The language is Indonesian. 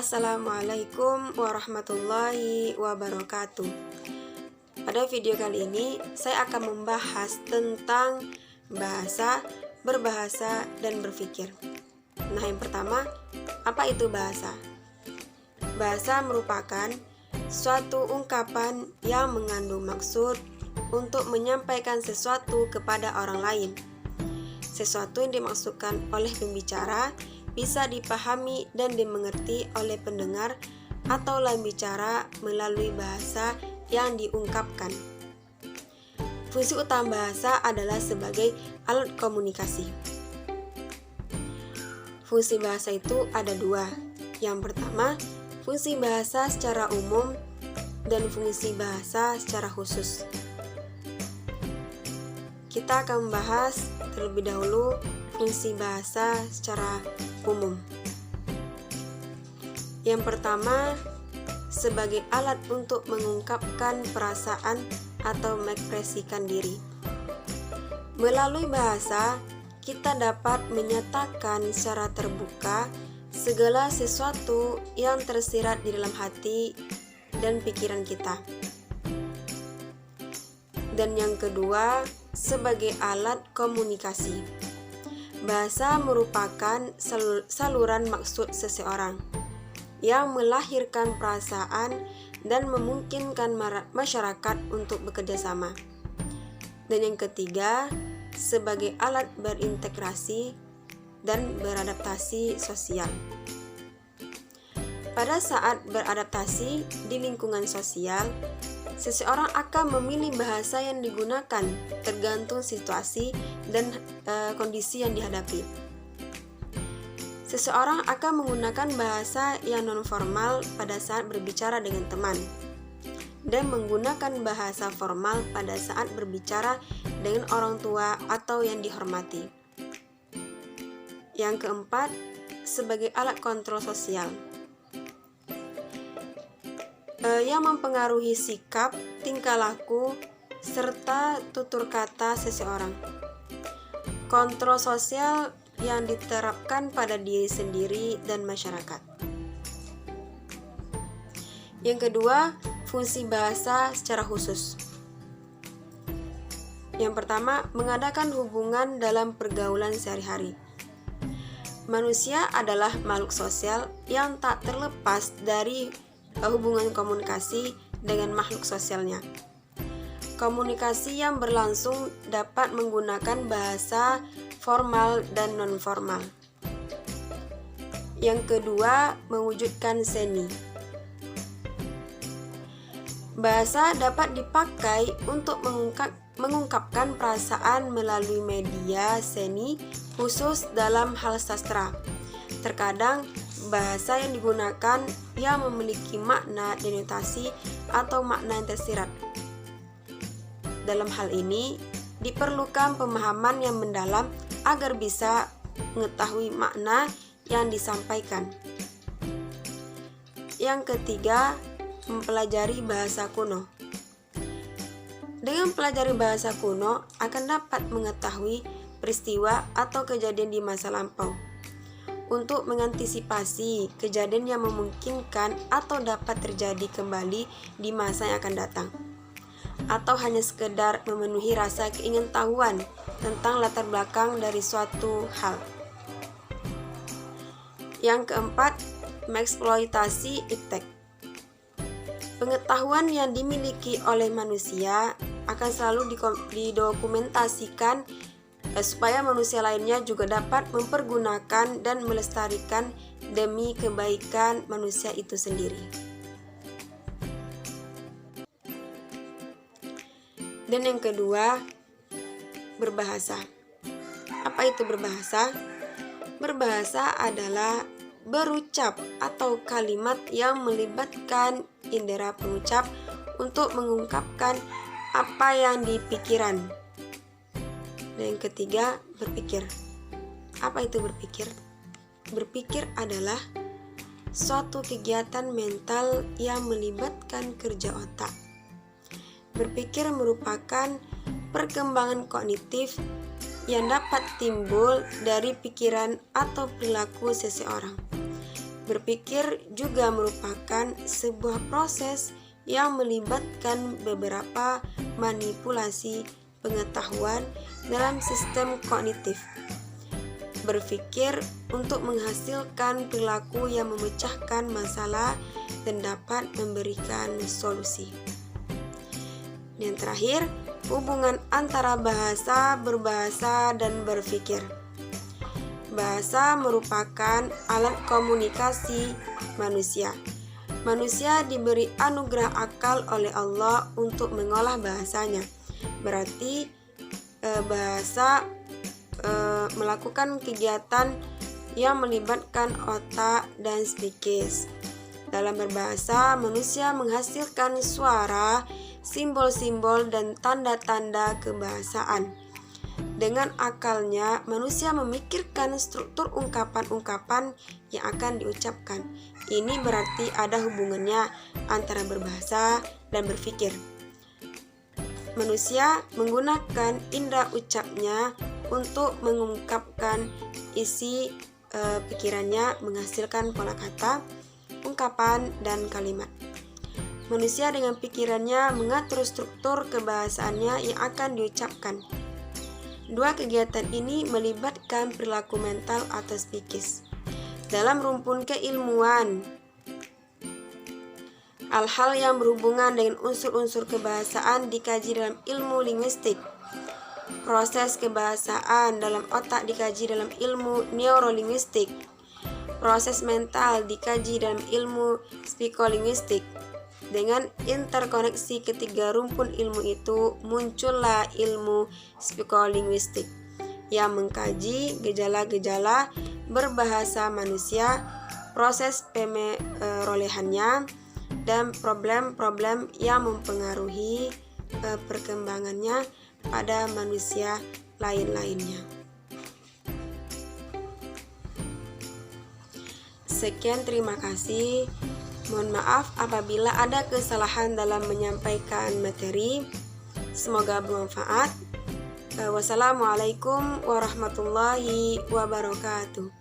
Assalamualaikum warahmatullahi wabarakatuh. Pada video kali ini saya akan membahas tentang bahasa, berbahasa, dan berpikir. Nah, yang pertama, apa itu bahasa? Bahasa merupakan suatu ungkapan yang mengandung maksud untuk menyampaikan sesuatu kepada orang lain. Sesuatu yang dimaksudkan oleh pembicara bisa dipahami dan dimengerti oleh pendengar atau lawan bicara melalui bahasa yang diungkapkan. Fungsi utama bahasa adalah sebagai alat komunikasi. Fungsi bahasa itu ada dua. Yang pertama, fungsi bahasa secara umum dan fungsi bahasa secara khusus. Kita akan membahas terlebih dahulu fungsi bahasa secara umum. Yang pertama, sebagai alat untuk mengungkapkan perasaan atau mengekspresikan diri. Melalui bahasa, kita dapat menyatakan secara terbuka segala sesuatu yang tersirat di dalam hati dan pikiran kita. Dan yang kedua, sebagai alat komunikasi. Bahasa merupakan saluran maksud seseorang yang melahirkan perasaan dan memungkinkan masyarakat untuk bekerja sama. Dan yang ketiga, sebagai alat berintegrasi dan beradaptasi sosial. Pada saat beradaptasi di lingkungan sosial, seseorang akan memilih bahasa yang digunakan tergantung situasi dan kondisi yang dihadapi. Seseorang akan menggunakan bahasa yang non-formal pada saat berbicara dengan teman dan menggunakan bahasa formal pada saat berbicara dengan orang tua atau yang dihormati. Yang keempat, sebagai alat kontrol sosial yang mempengaruhi sikap, tingkah laku, serta tutur kata seseorang. Kontrol sosial yang diterapkan pada diri sendiri dan masyarakat. Yang kedua, fungsi bahasa secara khusus. Yang pertama, mengadakan hubungan dalam pergaulan sehari-hari. Manusia adalah makhluk sosial yang tak terlepas dari hubungan komunikasi dengan makhluk sosialnya. Komunikasi yang berlangsung dapat menggunakan bahasa formal dan non-formal. Yang kedua, mewujudkan seni. Bahasa dapat dipakai untuk mengungkapkan perasaan melalui media seni, khusus dalam hal sastra. Terkadang bahasa yang digunakan yang memiliki makna denotasi atau makna yang tersirat. Dalam hal ini, diperlukan pemahaman yang mendalam agar bisa mengetahui makna yang disampaikan. Yang ketiga, mempelajari bahasa kuno. Dengan mempelajari bahasa kuno, akan dapat mengetahui peristiwa atau kejadian di masa lampau, untuk mengantisipasi kejadian yang memungkinkan atau dapat terjadi kembali di masa yang akan datang, atau hanya sekedar memenuhi rasa keingintahuan tentang latar belakang dari suatu hal. Yang keempat, mengeksploitasi iptek. Pengetahuan yang dimiliki oleh manusia akan selalu didokumentasikan supaya manusia lainnya juga dapat mempergunakan dan melestarikan demi kebaikan manusia itu sendiri. Dan yang kedua, berbahasa. Apa itu berbahasa? Berbahasa adalah berucap atau kalimat yang melibatkan indera pengucap untuk mengungkapkan apa yang dipikiran. Dan yang ketiga, berpikir. Apa itu berpikir? Berpikir adalah suatu kegiatan mental yang melibatkan kerja otak. Berpikir merupakan perkembangan kognitif yang dapat timbul dari pikiran atau perilaku seseorang. Berpikir juga merupakan sebuah proses yang melibatkan beberapa manipulasi pengetahuan dalam sistem kognitif. Berpikir untuk menghasilkan perilaku yang memecahkan masalah dan dapat memberikan solusi. Yang terakhir, hubungan antara bahasa, berbahasa, dan berpikir. Bahasa merupakan alat komunikasi manusia. Manusia diberi anugerah akal oleh Allah untuk mengolah bahasanya. Berarti bahasa melakukan kegiatan yang melibatkan otak dan psikis. Dalam berbahasa, manusia menghasilkan suara, simbol-simbol, dan tanda-tanda kebahasaan. Dengan akalnya, manusia memikirkan struktur ungkapan-ungkapan yang akan diucapkan. Ini berarti ada hubungannya antara berbahasa dan berpikir. Manusia menggunakan indera ucapnya untuk mengungkapkan isi pikirannya, menghasilkan pola kata, ungkapan, dan kalimat. Manusia dengan pikirannya mengatur struktur kebahasaannya yang akan diucapkan. Dua kegiatan ini melibatkan perilaku mental atau psikis. Dalam rumpun keilmuan, hal-hal yang berhubungan dengan unsur-unsur kebahasaan dikaji dalam ilmu linguistik. Proses kebahasaan dalam otak dikaji dalam ilmu neurolinguistik. Proses mental dikaji dalam ilmu psikolinguistik. Dengan interkoneksi ketiga rumpun ilmu itu, muncullah ilmu psikolinguistik yang mengkaji gejala-gejala berbahasa manusia, proses pemerolehannya, dan problem-problem yang mempengaruhi perkembangannya pada manusia lain-lainnya. Sekian, terima kasih. Mohon maaf apabila ada kesalahan dalam menyampaikan materi. Semoga bermanfaat. Wassalamualaikum warahmatullahi wabarakatuh.